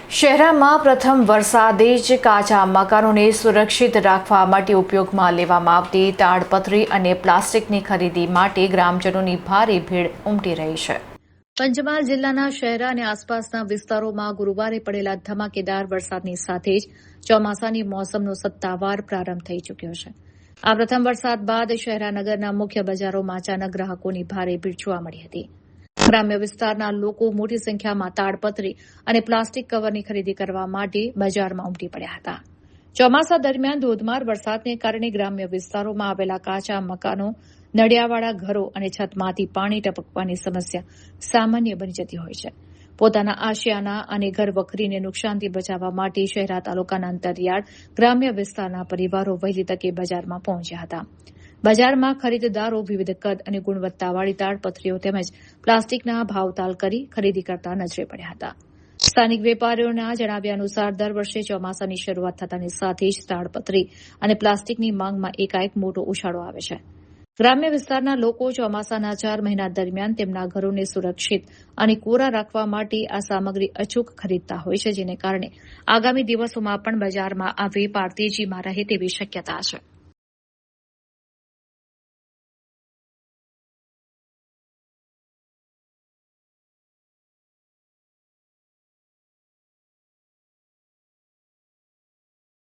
શહેરમાં પ્રથમ વરસાદે જ કાચા મકાનોને સુરક્ષિત રાખવા માટે ઉપયોગમાં લેવામાં આવતી તાડપત્રી અને પ્લાસ્ટિકની ખરીદી માટે ગ્રામજનોની ભારે ભીડ ઉમટી રહી છે. પંચમહાલ જિલ્લાના શહેરા અને આસપાસના વિસ્તારોમાં ગુરુવારે પડેલા ધમાકેદાર વરસાદની સાથે જ ચોમાસાની મોસમનો સત્તાવાર પ્રારંભ થઈ ચૂક્યો છે. આ પ્રથમ વરસાદ બાદ શહેરા નગરના મુખ્ય બજારોમાં અચાનક ગ્રાહકોની ભારે ભીડ જોવા મળી હતી. ગ્રામ્ય વિસ્તારના લોકો મોટી સંખ્યામાં તાડપત્રી અને પ્લાસ્ટિક કવરની ખરીદી કરવા માટે બજારમાં ઉમટી પડ્યા હતા. ચોમાસા દરમિયાન ધોધમાર વરસાદને કારણે ગ્રામ્ય વિસ્તારોમાં આવેલા કાચા મકાનો, નળિયાવાળા ઘરો અને છતમાંથી પાણી ટપકવાની સમસ્યા સામાન્ય બની જતી હોય છે. પોતાના આશિયાના અને ઘર વખરીને નુકસાનથી બચાવવા માટે શહેરા તાલુકાના અંતરિયાળ ગ્રામ્ય વિસ્તારના પરિવારો વહેલી તકે બજારમાં પહોંચ્યા હતા. બજારમાં ખરીદદારો વિવિધ કદ અને ગુણવત્તાવાળી તાડપત્રીઓ તેમજ પ્લાસ્ટિકના ભાવતાલ કરી ખરીદી કરતા નજરે પડ્યા હતા. સ્થાનિક વેપારીઓના જણાવ્યા અનુસાર દર વર્ષે ચોમાસાની શરૂઆત થતાની સાથે જ તાડપત્રી અને પ્લાસ્ટિકની માંગમાં એકાએક મોટો ઉછાળો આવે છે. ગ્રામ્ય વિસ્તારના લોકો ચોમાસાના 4 મહિના દરમિયાન તેમના ઘરોને સુરક્ષિત અને કોરા રાખવા માટે આ સામગ્રી અચૂક ખરીદતા હોય છે, જેને કારણે આગામી દિવસોમાં પણ બજારમાં આ વેપાર તેજીમાં રહે તેવી શક્યતા છે.